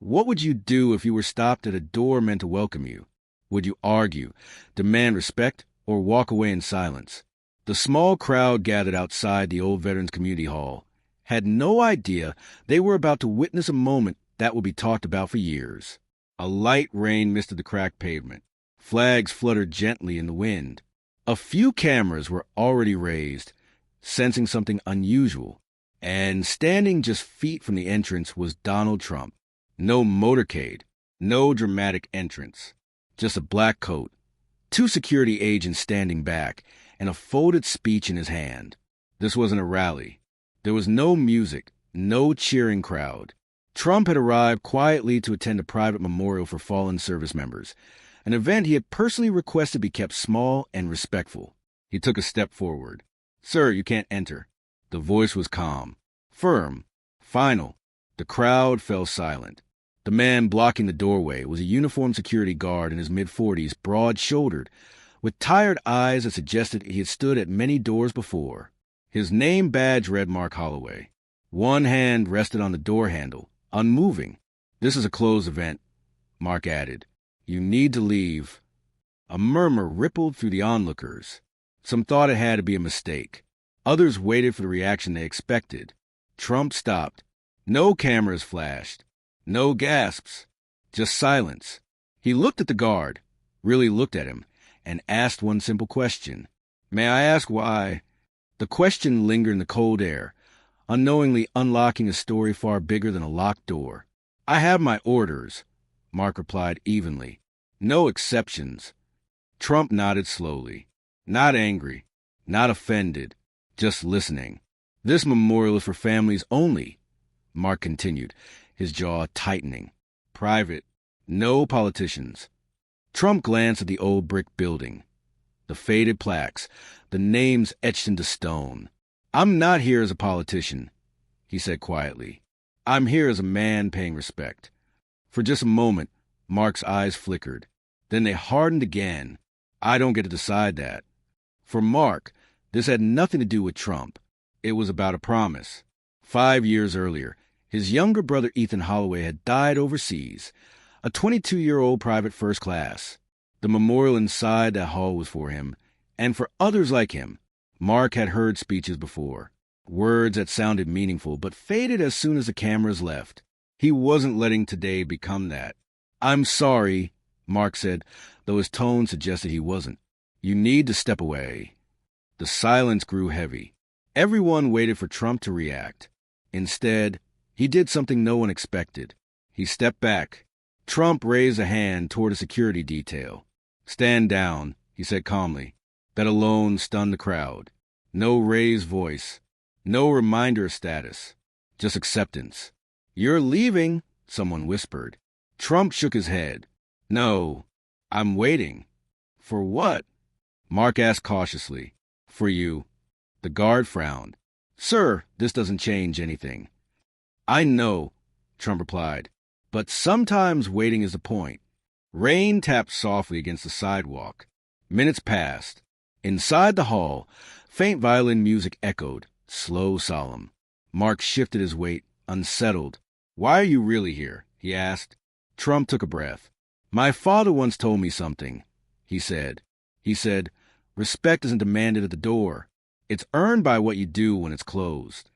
What would you do if you were stopped at a door meant to welcome you? Would you argue, demand respect, or walk away in silence? The small crowd gathered outside the old Veterans Community Hall had no idea they were about to witness a moment that would be talked about for years. A light rain misted the cracked pavement. Flags fluttered gently in the wind. A few cameras were already raised, sensing something unusual, and standing just feet from the entrance was Donald Trump. No motorcade, no dramatic entrance, just a black coat, two security agents standing back, and a folded speech in his hand. This wasn't a rally. There was no music, no cheering crowd. Trump had arrived quietly to attend a private memorial for fallen service members, an event he had personally requested be kept small and respectful. He took a step forward. "Sir, you can't enter." The voice was calm, firm, final. The crowd fell silent. The man blocking the doorway was a uniformed security guard in his mid-40s, broad-shouldered, with tired eyes that suggested he had stood at many doors before. His name badge read Mark Holloway. One hand rested on the door handle, unmoving. "This is a closed event," Mark added. "You need to leave." A murmur rippled through the onlookers. Some thought it had to be a mistake. Others waited for the reaction they expected. Trump stopped. No cameras flashed. No gasps. Just silence. He looked at the guard, really looked at him, and asked one simple question. "May I ask why?" The question lingered in the cold air, unknowingly unlocking a story far bigger than a locked door. "I have my orders," Mark replied evenly. "No exceptions." Trump nodded slowly. Not angry, not offended, just listening. "This memorial is for families only," Mark continued, his jaw tightening. "Private. No politicians." Trump glanced at the old brick building, the faded plaques, the names etched into stone. "I'm not here as a politician," he said quietly. "I'm here as a man paying respect." For just a moment, Mark's eyes flickered. Then they hardened again. "I don't get to decide that." For Mark, this had nothing to do with Trump. It was about a promise. 5 years earlier, his younger brother Ethan Holloway had died overseas, a 22-year-old private first class. The memorial inside that hall was for him, and for others like him. Mark had heard speeches before, words that sounded meaningful but faded as soon as the cameras left. He wasn't letting today become that. "I'm sorry," Mark said, though his tone suggested he wasn't. "You need to step away." The silence grew heavy. Everyone waited for Trump to react. Instead, he did something no one expected. He stepped back. Trump raised a hand toward a security detail. "Stand down," he said calmly. That alone stunned the crowd. No raised voice. No reminder of status. Just acceptance. "You're leaving," someone whispered. Trump shook his head. "No, I'm waiting." "For what?" Mark asked cautiously. "For you." The guard frowned. "Sir, this doesn't change anything." "I know," Trump replied, "but sometimes waiting is the point." Rain tapped softly against the sidewalk. Minutes passed. Inside the hall, faint violin music echoed, slow, solemn. Mark shifted his weight, unsettled. "Why are you really here?" he asked. Trump took a breath. "My father once told me something," he said. He said, "Respect isn't demanded at the door. It's earned by what you do when it's closed."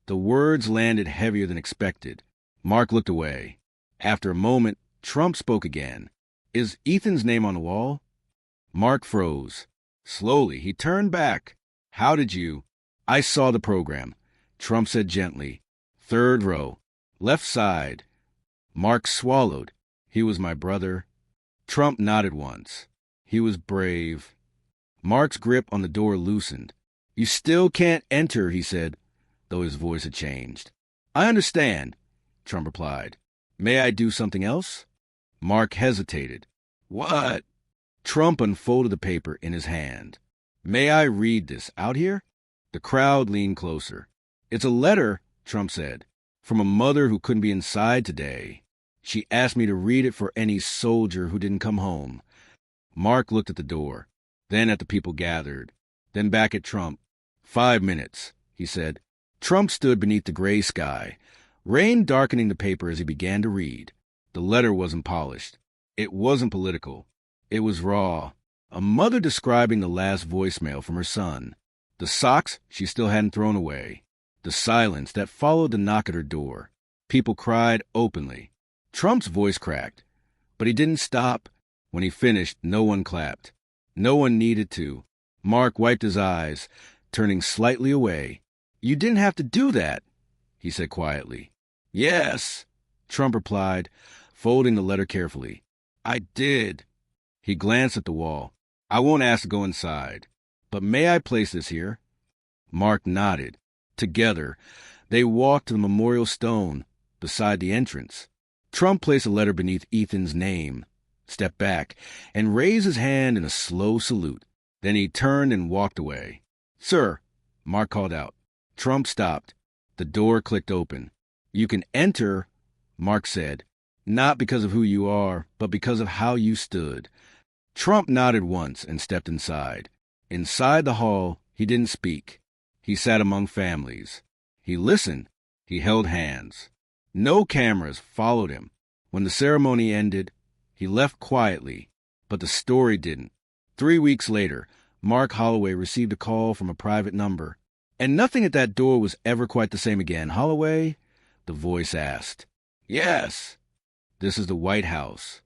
The words landed heavier than expected. Mark looked away. After a moment, Trump spoke again. "Is Ethan's name on the wall?" Mark froze. Slowly, he turned back. "How did you—" "I saw the program," Trump said gently. "Third row. Left side." Mark swallowed. "He was my brother." Trump nodded once. "He was brave." Mark's grip on the door loosened. "You still can't enter," he said, though his voice had changed. "I understand," Trump replied. "May I do something else?" Mark hesitated. "What?" Trump unfolded the paper in his hand. "May I read this out here?" The crowd leaned closer. "It's a letter," Trump said, "from a mother who couldn't be inside today. She asked me to read it for any soldier who didn't come home." Mark looked at the door, then at the people gathered, then back at Trump. 5 minutes, he said. Trump stood beneath the gray sky, rain darkening the paper as he began to read. The letter wasn't polished. It wasn't political. It was raw. A mother describing the last voicemail from her son. The socks she still hadn't thrown away. The silence that followed the knock at her door. People cried openly. Trump's voice cracked, but he didn't stop. When he finished, no one clapped. No one needed to. Mark wiped his eyes, turning slightly away. "You didn't have to do that," he said quietly. "Yes," Trump replied, folding the letter carefully. "I did." He glanced at the wall. "I won't ask to go inside, but may I place this here?" Mark nodded. Together, they walked to the memorial stone beside the entrance. Trump placed a letter beneath Ethan's name, stepped back, and raised his hand in a slow salute. Then he turned and walked away. "Sir," Mark called out. Trump stopped. The door clicked open. "You can enter," Mark said, "not because of who you are, but because of how you stood." Trump nodded once and stepped inside. Inside the hall, he didn't speak. He sat among families. He listened. He held hands. No cameras followed him. When the ceremony ended, he left quietly, but the story didn't. 3 weeks later, Mark Holloway received a call from a private number. "And nothing at that door was ever quite the same again, Holloway?" the voice asked. "Yes." "This is the White House."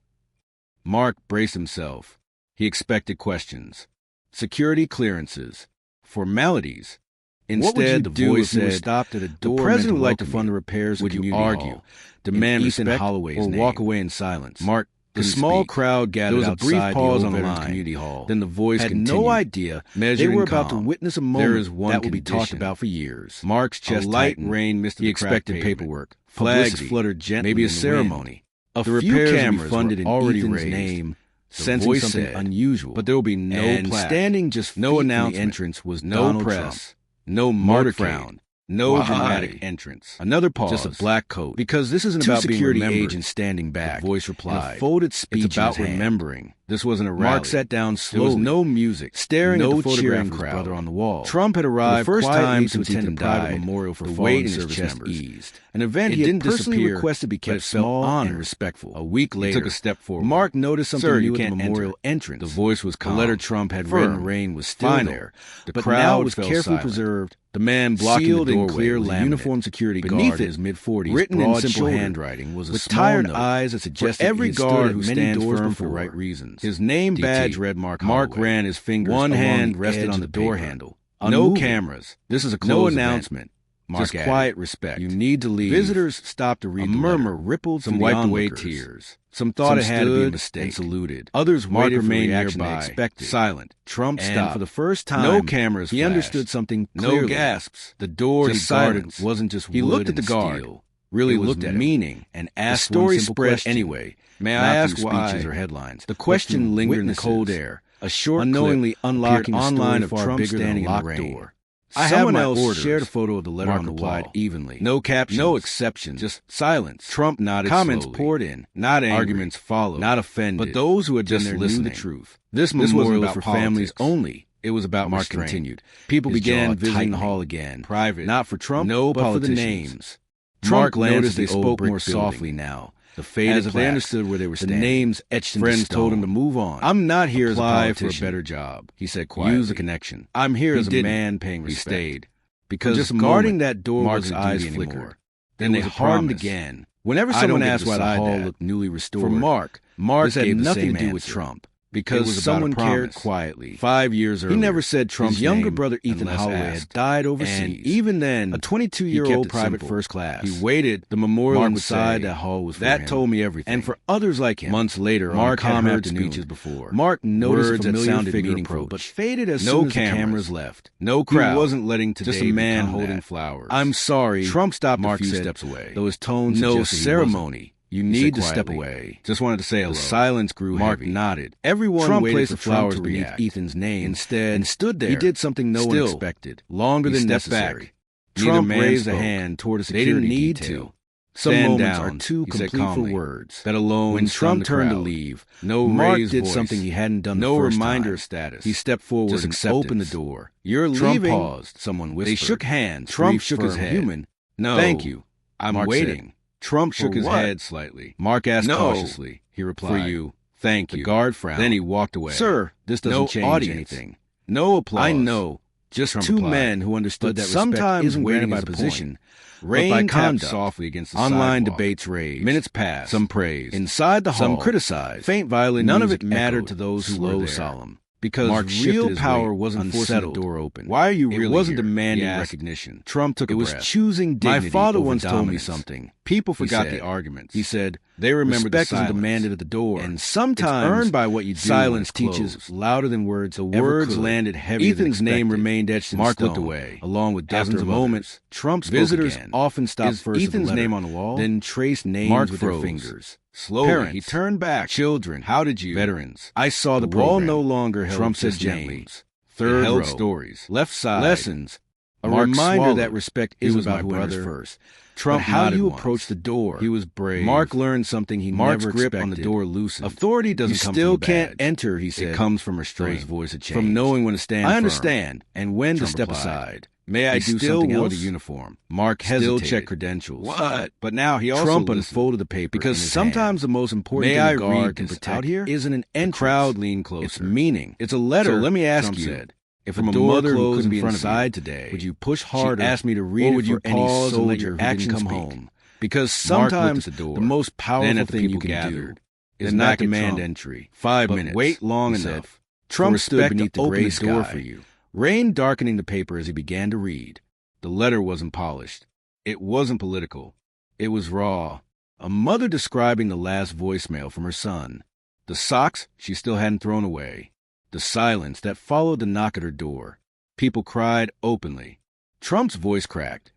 Mark braced himself. He expected questions. Security clearances. Formalities. Instead, the voice said, stopped at a door, "The president would like to fund the repairs of the community hall. Would you argue, demand respect, Holloway's or walk away in silence?" Mark, the small crowd gathered outside the brief pause on the line. Community hall. Then the voice had continued, no idea they were about to witness a moment that would be talked about for years. Mark's chest tightened. Rain misted the expected paperwork. Flags fluttered gently. Maybe a ceremony. A few cameras funded in already Ethan's name. Sensing something unusual, but there will be no plaque. Standing just no announcement. The entrance was no press. No motorcade, no dramatic entrance. Another pause. Just a black coat. "Because this isn't about security agents standing back," the voice replied. A folded speech. "It's about remembering. This wasn't a rally." Mark sat down slowly. There was no music, staring at the photograph of his brother on the wall. Trump had arrived for the first time since Ethan died. Memorial for the weight in his chest eased. An event he had personally requested to be kept small and respectful. A week later, he took a step forward. Mark noticed something new at the memorial entrance. The voice was calm. The letter Trump had written, rain was still there. The crowd was carefully preserved. The man blocking the doorway, clear with a uniformed security guard in his mid-40s, written in simple handwriting, was a with tired eyes that suggested every guard who stands firm for the right reasons. His name badge read Mark Holloway. Mark ran his fingers. One hand rested on the door handle. No cameras. This is a closed announcement. Mark just quiet respect. You need to leave. Visitors stopped to read. A murmur rippled. Some wiped away tears. Some thought it had to be a mistake and saluted. Others waited for reaction nearby. Expected. Silent. Trump stopped. And for the first time, no cameras. He understood something clearly. No gasps. The door he guarded wasn't just wood. He looked at the guard. Really looked at meaning and asked. The story spread anyway. May I ask why? Speeches or headlines. The question lingered in the cold air. A short unknowingly unlocking online of Trump standing in the rain. Someone else shared a photo of the letter on the wall. Evenly. No captions. No exceptions. Just silence. Trump nodded. Comments poured in. Not angry. Arguments followed. Not offended. But those who had just listened knew the truth. This memorial was for families only. It was about Mark restraint. Continued. People began visiting the hall again. Private. Not for Trump, no, but for the names. Trump noticed they spoke more softly now. The faded as if they understood where they were standing. The names etched into Friends told him to move on. "I'm not here as a politician. For a better job," he said quietly. "Use the connection. I'm here as a man paying respect." He stayed. Because just guarding that door, Mark's eyes flickered. Then they hardened again. Whenever someone asked why the hall looked newly restored, for Mark, this had nothing to do with Trump. Because someone cared quietly. 5 years earlier, he never said Trump's younger brother Ethan Holloway had died overseas. And even then, a 22-year-old private first class. He waited. The memorial inside that hall was for him. That told me everything. And for others like him. Months later, Mark had heard speeches before. Mark noticed a familiar figure approach, but faded as soon as the cameras left. No crowd. He wasn't letting today just a man holding flowers. "I'm sorry." Trump stopped Mark a few steps away. Though his tone suggested no ceremony. "You need to step away." Just wanted to say hello. The silence grew Mark heavy. Nodded. Everyone Trump waited for flowers beneath Ethan's name. Instead, and stood there. He did something no one expected. Longer than necessary. Trump raised a hand toward a security detail. They didn't need to. Some moments are too complete for words. That alone. When Trump turned to leave, Mark did something he hadn't done the first time. No reminder of status. He stepped forward and opened the door. "You're leaving." Trump paused. Someone whispered. They shook hands. Trump shook his head. "No. Thank you." I'm Mark waiting. said. Trump shook his what? head slightly. Mark asked cautiously. He replied, For you. Thank The you. guard frowned. Then he walked away. Sir, this doesn't No change audience. anything. No applause. I know. Just Trump two replied. men who understood But that sometimes respect isn't waiting granted by is a position, point. but by Rain tapped conduct. softly against the Online sidewalk. debates raged. Minutes passed. Some praised. Inside the hall, Some criticized. faint violin None of music it mattered echoed to those who slow, were there. solemn. Because Mark shifted real his power weight, wasn't forcing the unsettled. door open. Why are you It really wasn't here? demanding He asked. recognition. Trump took a It was breath. choosing dignity. My father over once told me dominance. something. People He forgot said. the arguments. He said, They remembered respect the isn't silence. demanded at the door, And it's sometimes earned by what you do. silence when it's teaches closed. louder than words. The ever words could. landed heavier than Ethan's name expected. remained etched in Mark stone, looked away, along with dozens After a of moment, others. Trump spoke Visitors again. often stopped Is first Ethan's with the letter, name on the wall? then traced names Mark with froze. their fingers. Slowly, Parents, he turned back. Children, How did you? veterans. I saw the wall program. no longer held Trump said just gently. names. Third It held row. stories. Left side. Lessons. A Mark reminder swallowed. that respect He isn't was about my who enters brother. first. Trump But how nodded you once. approach the door. He was brave. Mark learned something he Mark's never grip expected. on the door loosened. Authority doesn't You come still from a can't badge. enter, he said. It comes from restraint. His voice had changed. From knowing when to stand I firm understand. and when Trump to step replied. aside. May I He do still something wore else? the uniform. Mark Still hesitated. check credentials. What? But now he also Trump listened. unfolded the paper Because in his sometimes hand. the most important May thing I a guard read can this protect out here? isn't an The entrance. crowd leaned closer. It's meaning. It's a letter. So let me ask Trump you, said. If from a a door mother who closed couldn't in be front of inside you, today, would you push she harder? asked me to read or it would you for any pause and let soldier your who didn't actions come speak? home? Because Mark looked at sometimes the door. the most powerful Then at the thing you people can gathered. do is Then not back at demand Trump. entry. 5 but minutes. wait long he said. enough. Trump For stood respect beneath to the open gray the door sky, for you. rain darkening the paper as he began to read. The letter wasn't polished. It wasn't political. It was raw. A mother describing the last voicemail from her son. The socks she still hadn't thrown away. The silence that followed the knock at her door. People cried openly. Trump's voice cracked,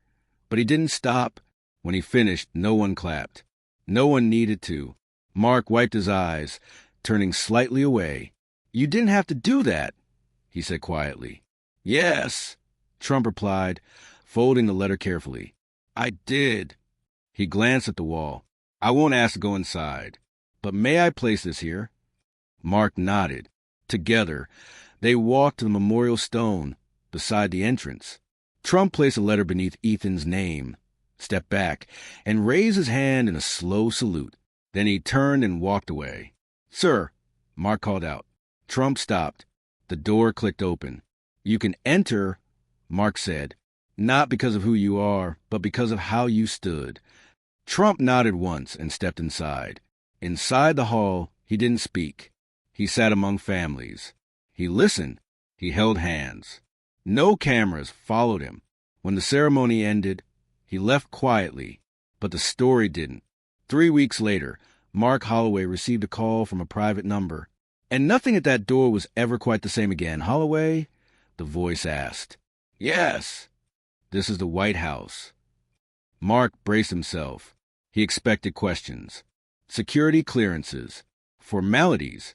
but he didn't stop. When he finished, no one clapped. No one needed to. Mark wiped his eyes, turning slightly away. You didn't have to do that, he said quietly. Yes, Trump replied, folding the letter carefully. I did. He glanced at the wall. I won't ask to go inside, but may I place this here? Mark nodded. Together, they walked to the memorial stone beside the entrance. Trump placed a letter beneath Ethan's name, stepped back, and raised his hand in a slow salute. Then he turned and walked away. Sir, Mark called out. Trump stopped. The door clicked open. You can enter, Mark said, not because of who you are, but because of how you stood. Trump nodded once and stepped inside. Inside the hall, he didn't speak. He sat among families. He listened. He held hands. No cameras followed him. When the ceremony ended, he left quietly, but the story didn't. 3 weeks later, Mark Holloway received a call from a private number. And nothing at that door was ever quite the same again. Holloway? The voice asked. Yes. This is the White House. Mark braced himself. He expected questions. Security clearances. Formalities.